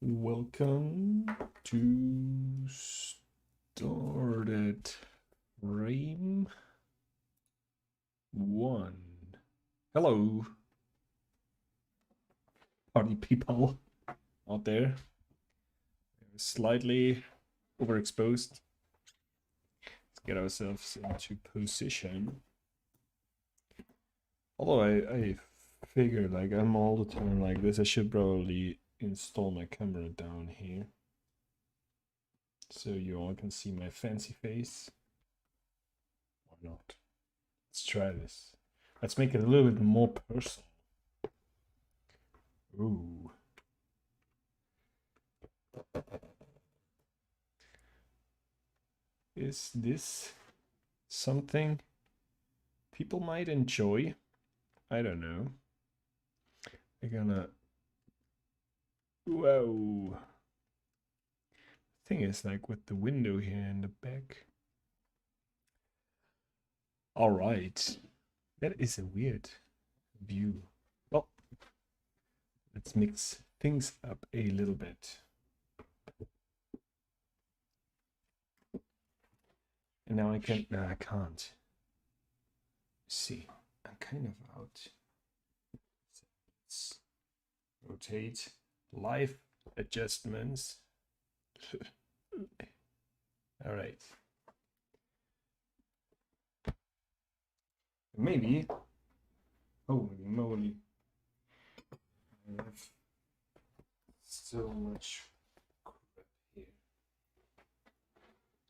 Welcome to Started Frame 1. Hello, party people out there. Slightly overexposed. Let's get ourselves into position. Although I figure like I'm all the time like this, I should probably install my camera down here so you all can see my fancy face. Or not. Let's try this. Let's make it a little bit more personal. Ooh. Is this something people might enjoy? I don't know. We're gonna... Whoa. Thing is, like with the window here in the back. Alright. That is a weird view. Well, let's mix things up a little bit. And now I can... No, I can't. See, I'm kind of out. So let's rotate. Live adjustments. All right. Maybe. Holy moly. I have so much crap here.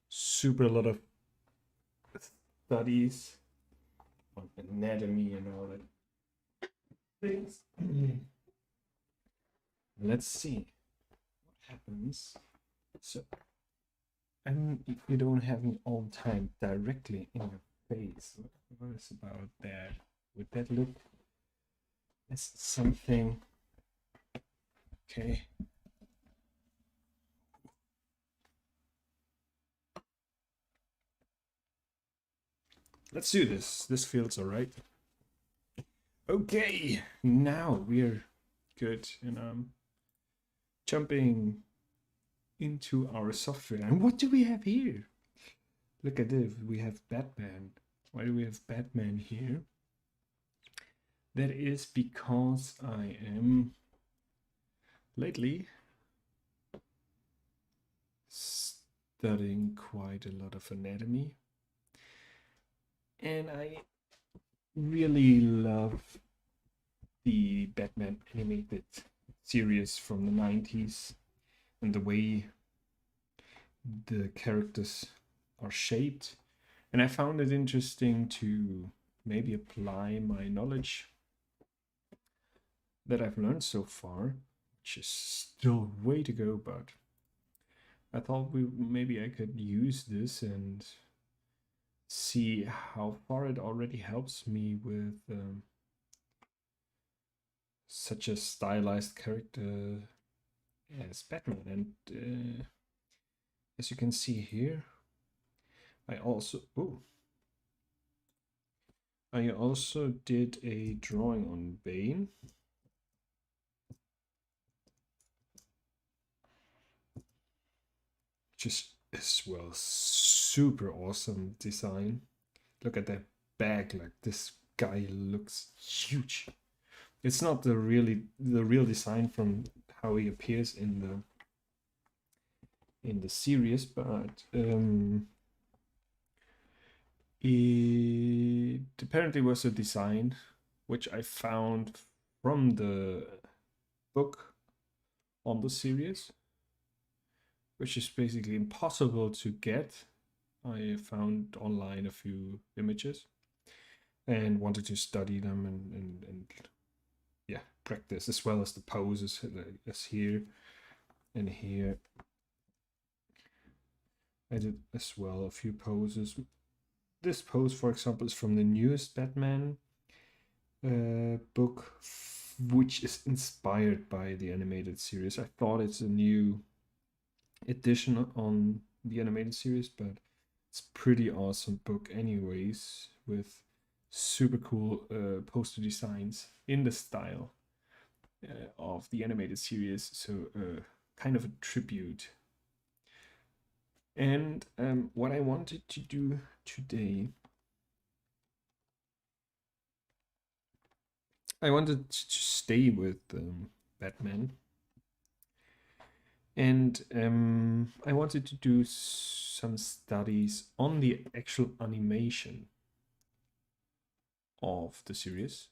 Super lot of studies on anatomy and all that things. Let's see what happens. So, you don't have me all the time directly in your face. What is about that? Would that look as something? Okay. Let's do this. This feels all right. Okay, now we're good, and I'm jumping into our software. And what do we have here? Look at this. We have Batman. Why do we have Batman here? That is because I am lately studying quite a lot of anatomy. And I really love the Batman animated series from the 90s and the way the characters are shaped. And I found it interesting to maybe apply my knowledge that I've learned so far, which is still way to go, but I thought maybe I could use this and see how far it already helps me with such a stylized character as Batman. And as you can see here, I also did a drawing on Bane. just as well super awesome design. Look at that bag, like this guy looks huge. It's not the real design from how he appears in the series, but it apparently was a design which I found from the book on the series, which is basically impossible to get. I found online a few images and wanted to study them and yeah, practice, as well as the poses as here and here. I did as well a few poses. This pose, for example, is from the newest Batman book, which is inspired by the animated series. I thought it's a new edition on the animated series, but it's a pretty awesome book anyways, with super cool poster designs in the style of the animated series. So kind of a tribute. And what I wanted to do today, I wanted to stay with Batman, and I wanted to do some studies on the actual animation of the series,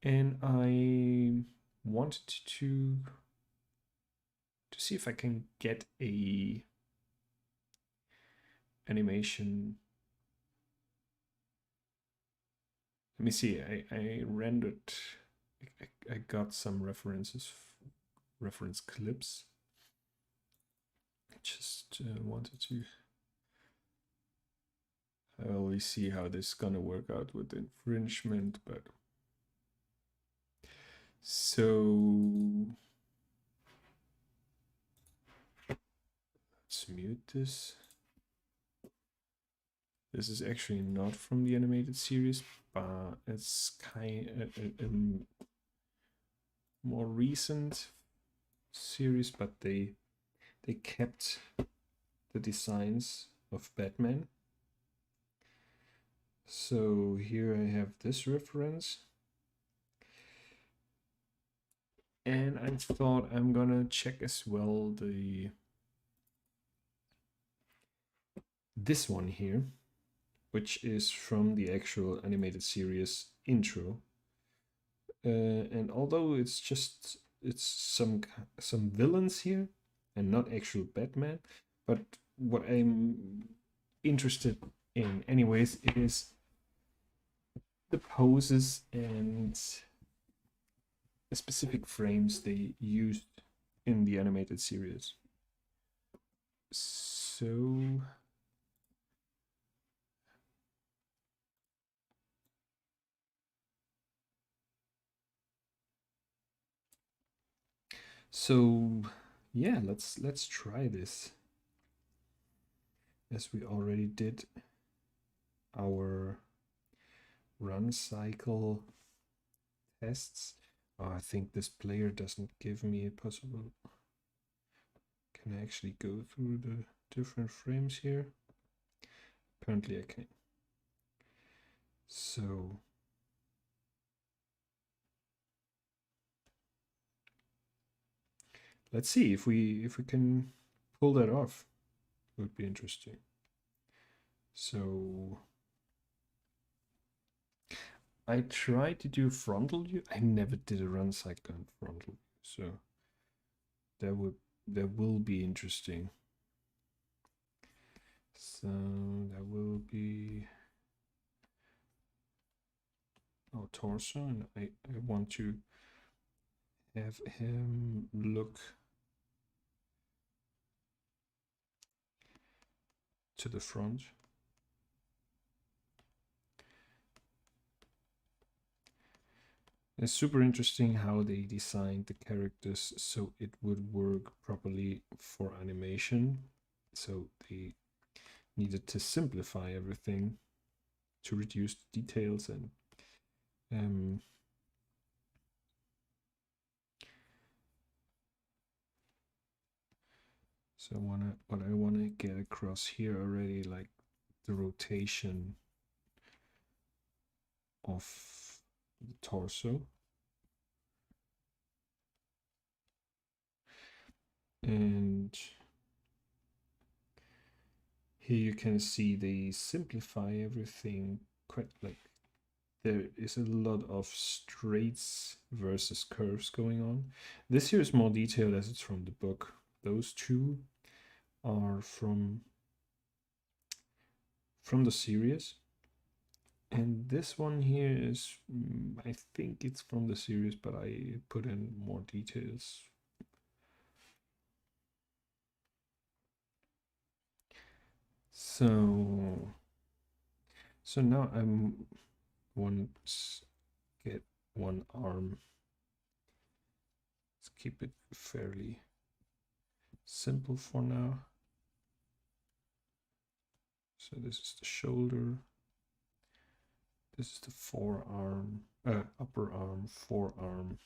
and I wanted to see if I can get a animation. Let me see. I rendered. I got some reference clips. I just wanted to. I always see how this is gonna work out with infringement, but so let's mute this. This is actually not from the animated series, but it's kind of a more recent series, but they kept the designs of Batman. So here I have this reference, and I thought I'm gonna check as well this one here, which is from the actual animated series intro. And although it's some villains here and not actual Batman, but what I'm interested in anyways is the poses and the specific frames they used in the animated series. So yeah, let's try this, as we already did our run cycle tests. Oh, I think this player doesn't give me a possible. Can I actually go through the different frames here? Apparently I can. So let's see if we can pull that off. It would be interesting. So I tried to do frontal view. I never did a run cycle on frontal view, so that will be interesting. So that will be torso, and I want to have him look to the front. It's super interesting how they designed the characters so it would work properly for animation. So they needed to simplify everything to reduce the details and So what I wanna get across here already, like the rotation of the torso. And here you can see they simplify everything quite, like there is a lot of straights versus curves going on. This here is more detailed as it's from the book. Those two are from the series. And this one here is, I think it's from the series, but I put in more details. So now I want to get one arm. Let's keep it fairly simple for now. So this is the shoulder. This is the forearm, upper arm, forearm.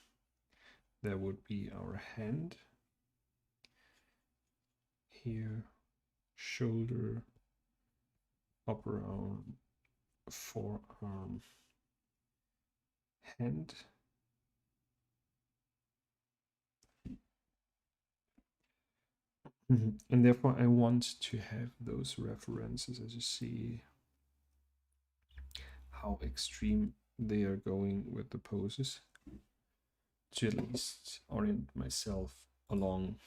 That would be our hand. Here, shoulder, upper arm, forearm, hand. And therefore I want to have those references, as you see how extreme they are going with the poses, to at least orient myself along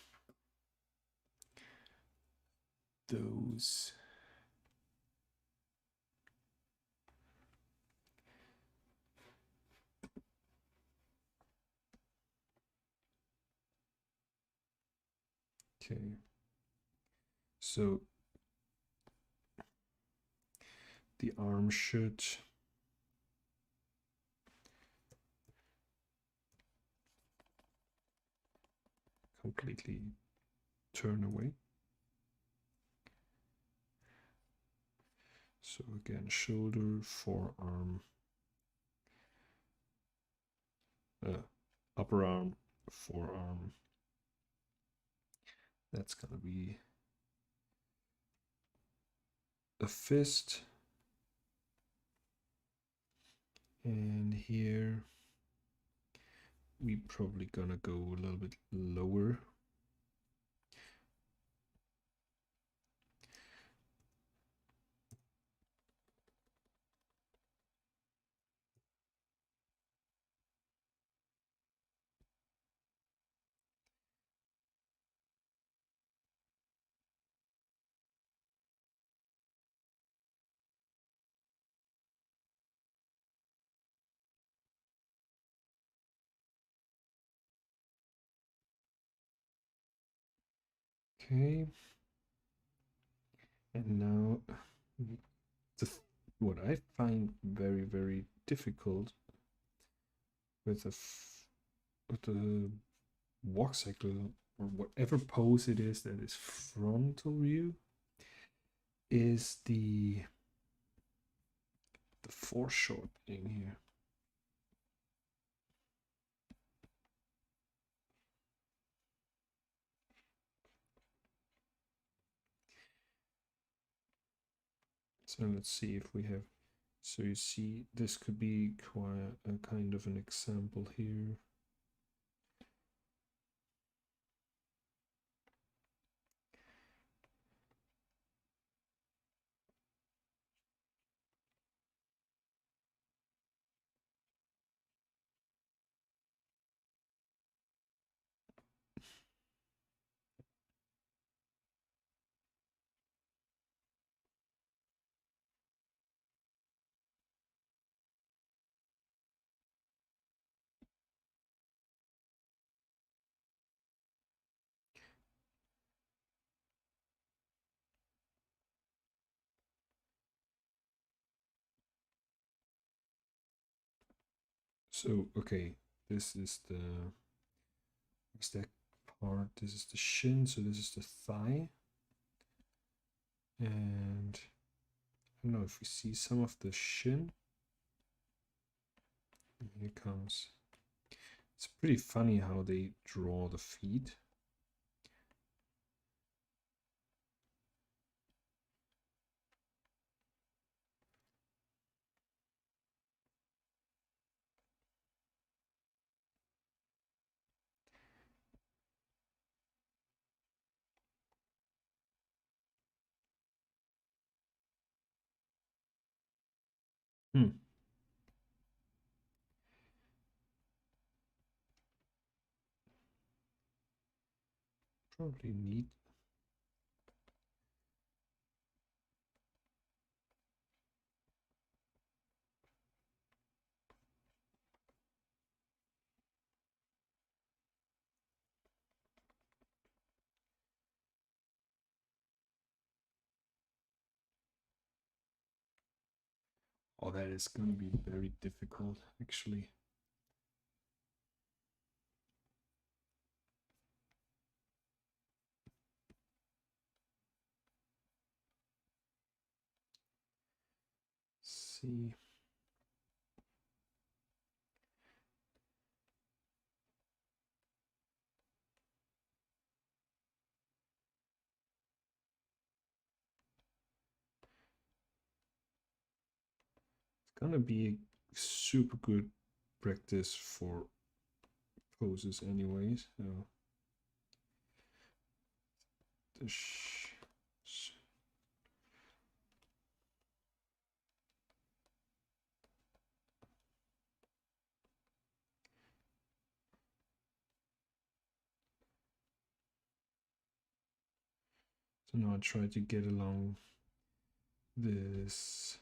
those. Okay, so the arm should completely turn away. So again, shoulder, forearm, upper arm, forearm. That's gonna be a fist. And here we probably gonna go a little bit lower. Okay. And now what I find very, very difficult with the walk cycle, or whatever pose it is that is frontal view, is the foreshortening here. So let's see if we have, so you see this could be quite a kind of an example here. So, okay, this is the, what's that part? This is the shin, so this is the thigh. And I don't know if we see some of the shin. Here it comes. It's pretty funny how they draw the feet. Hmm. Probably need. Oh, that is going to be very difficult, actually. See. It's going to be a super good practice for poses anyways. So so now I try to get along this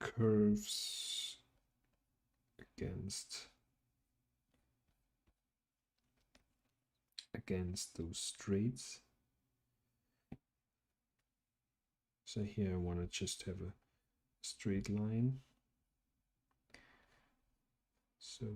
curves against those straights. So here I want to just have a straight line. So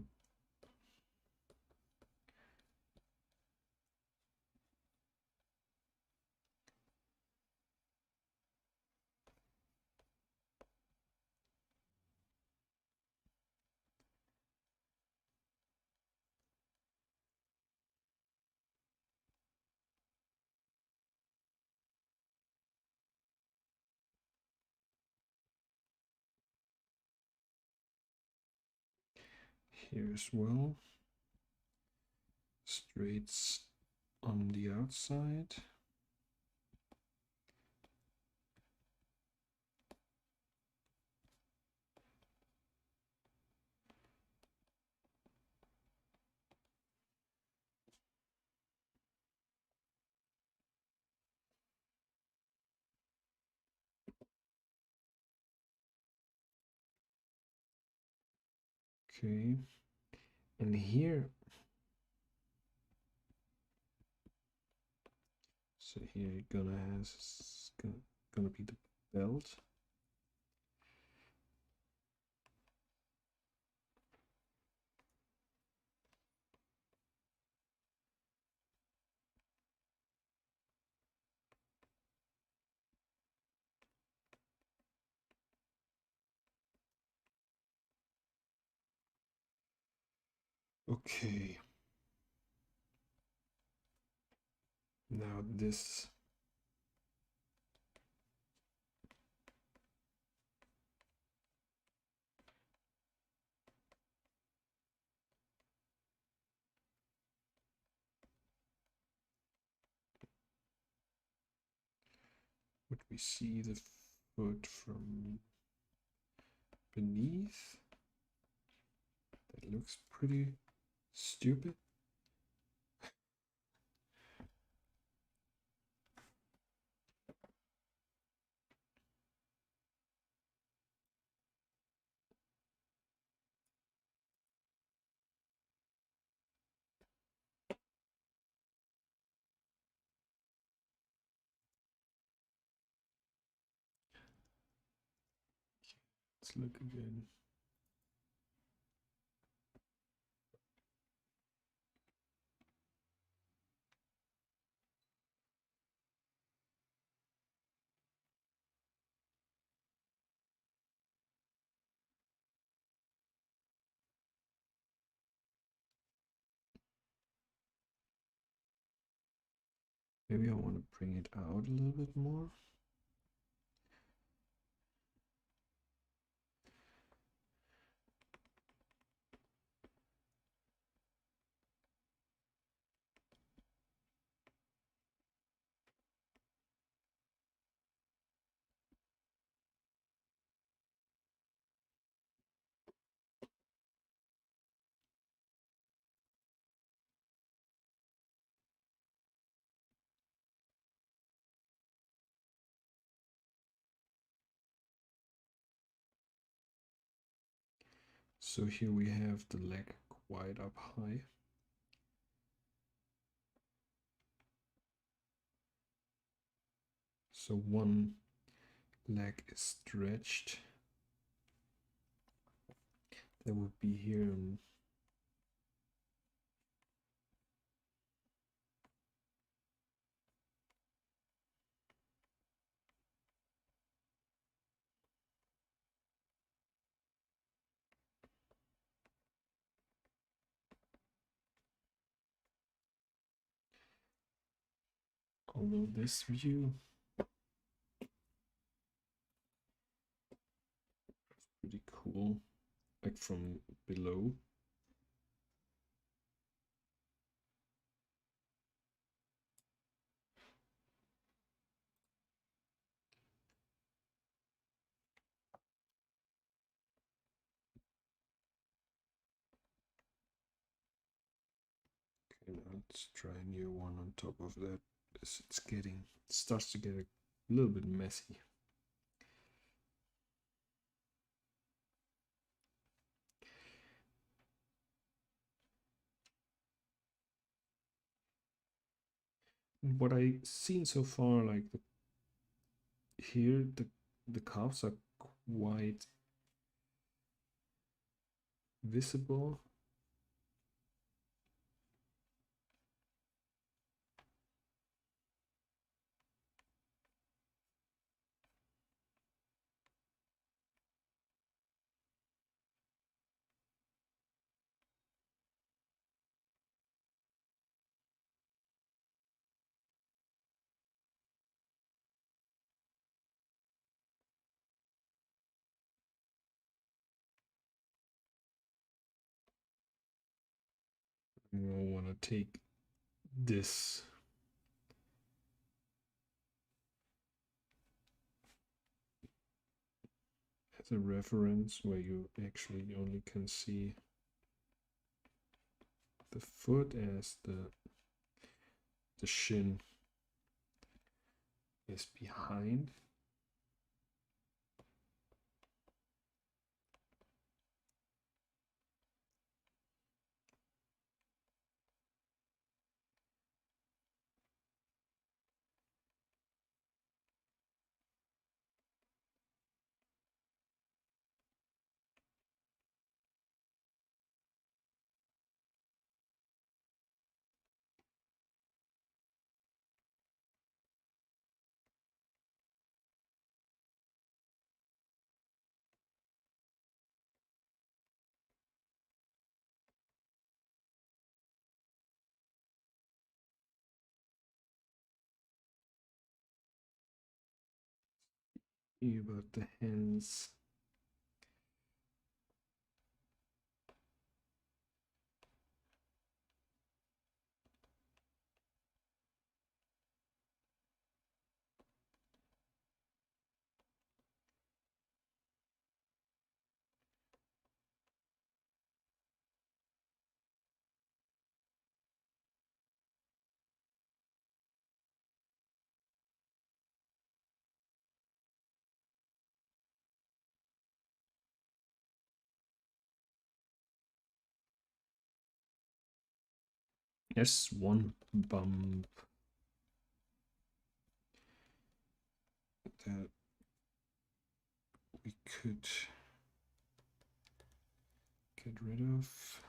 here as well, straights on the outside. Okay, and here, so here you're gonna be the belt. Okay. Now this would we see the foot from beneath? That looks pretty stupid. Let's look again. Maybe I want to bring it out a little bit more. So here we have the leg quite up high. So one leg is stretched. That would be here and although this view is pretty cool, like from below. Okay, now let's try a new one on top of that. As it starts to get a little bit messy. What I've seen so far, like here, the calves are quite visible. I want to take this as a reference where you actually only can see the foot as the shin is behind. About the hands. There's one bump that we could get rid of.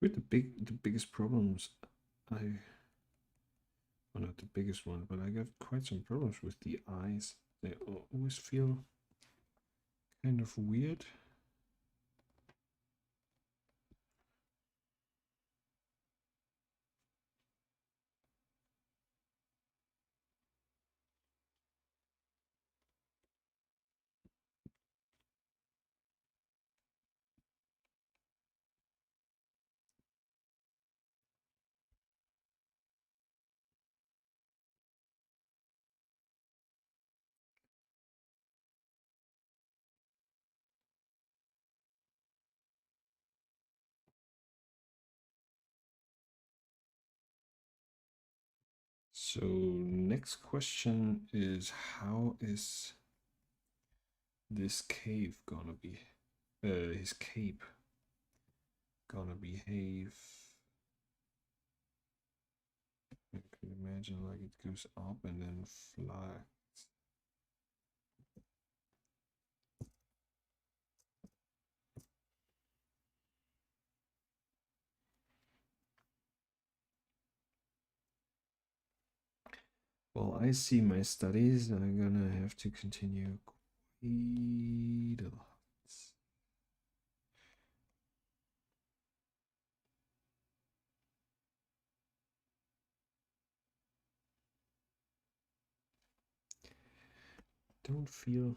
With the biggest problems, I well, not the biggest one, but I got quite some problems with the eyes. They always feel kind of weird. So next question is, how is this cave gonna be his cape gonna behave? I can imagine like it goes up and then fly. Well, I see my studies. I'm gonna have to continue quite a lot. Don't feel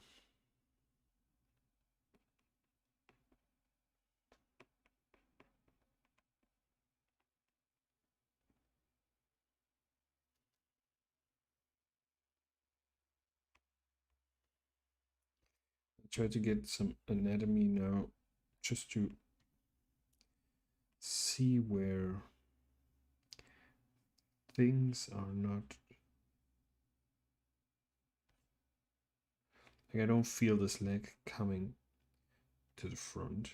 try to get some anatomy now just to see where things are not like I don't feel this leg coming to the front.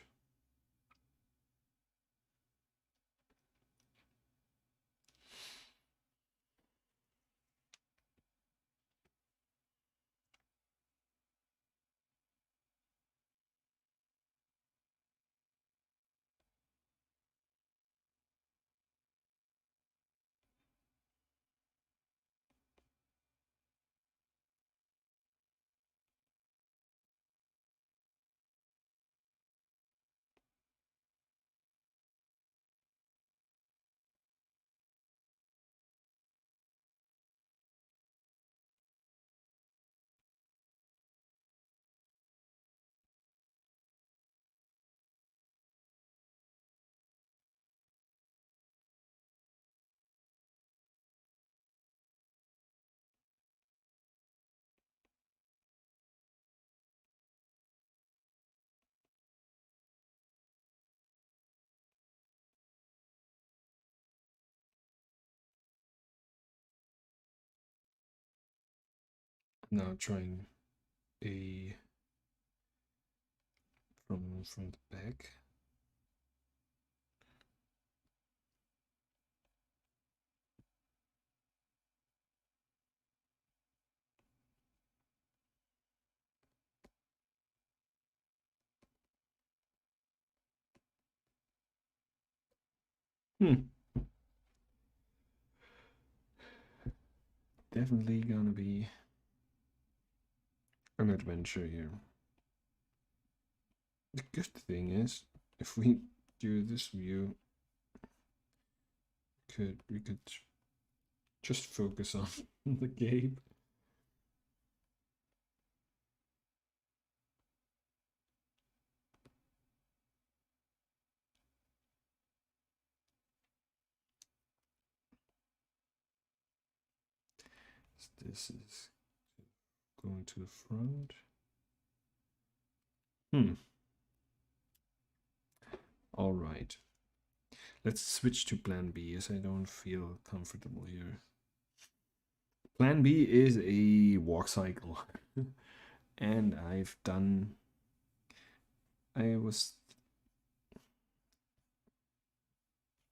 Now trying a from the back. Definitely gonna be an adventure here. The good thing is, if we do this view, we could just focus on the game. This is going to the front. All right. Let's switch to plan B, as I don't feel comfortable here. Plan B is a walk cycle. And I was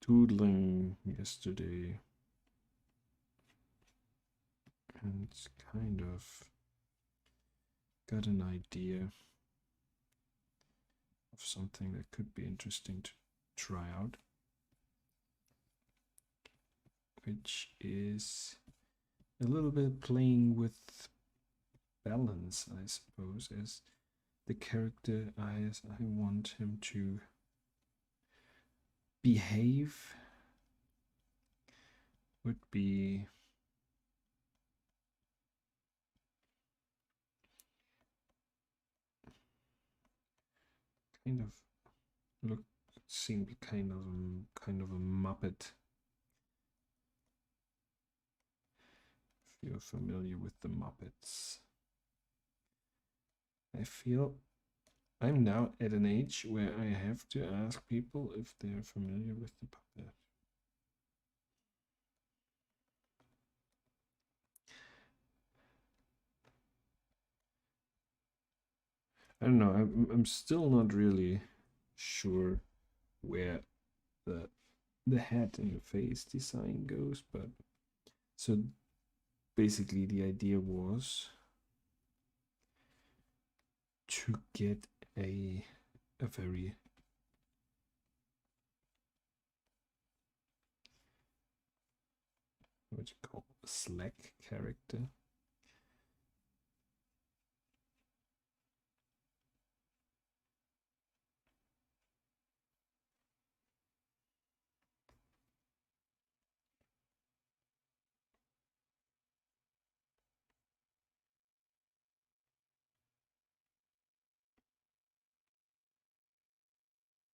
doodling yesterday and kind of got an idea of something that could be interesting to try out. which is a little bit playing with balance, I suppose, as the character as I want him to behave would be kind of seemed kind of a Muppet. If you're familiar with the Muppets, I feel I'm now at an age where I have to ask people if they're familiar with the puppet. I don't know. I'm still not really sure where the head and the face design goes, but so basically the idea was to get a very what you call a slack character.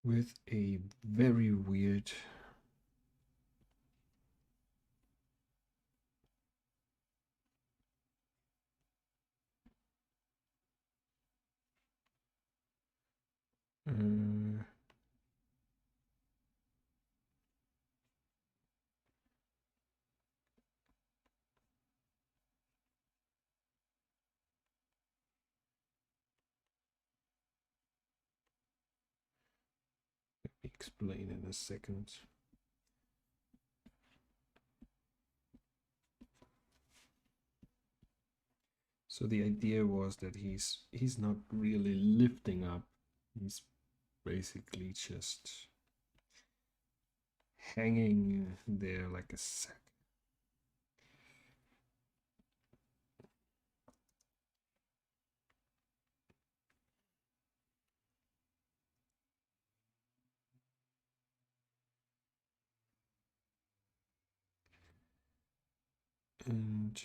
With a very weird explain in a second. So the idea was that he's not really lifting up. He's basically just hanging there like a sack. And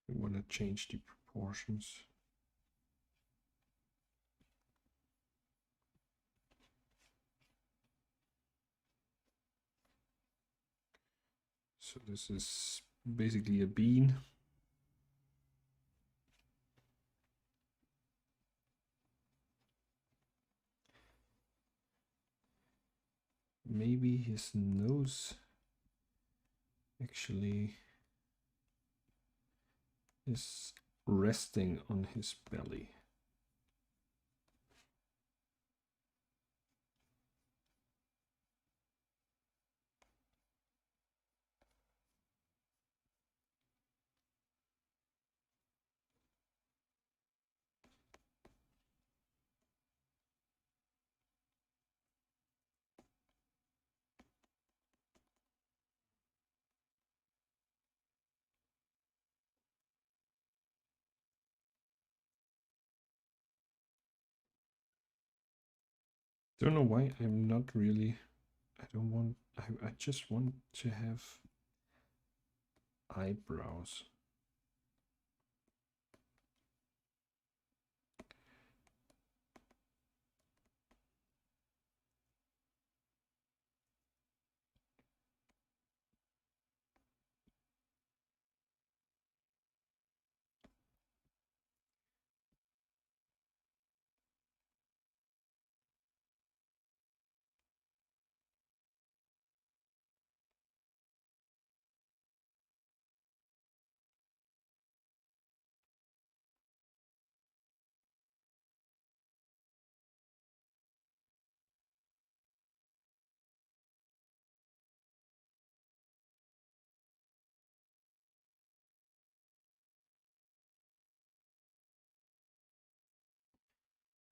we want to change the proportions. So this is basically a bean. Maybe his nose actually is resting on his belly. Don't know why I'm not really. I don't want. I just want to have eyebrows.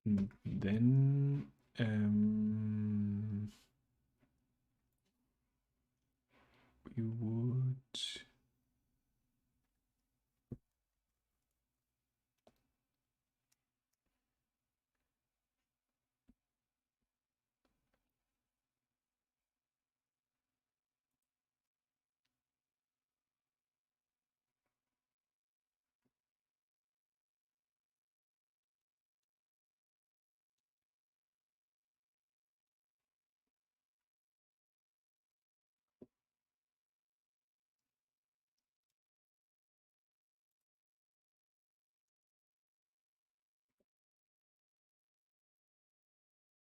And then we would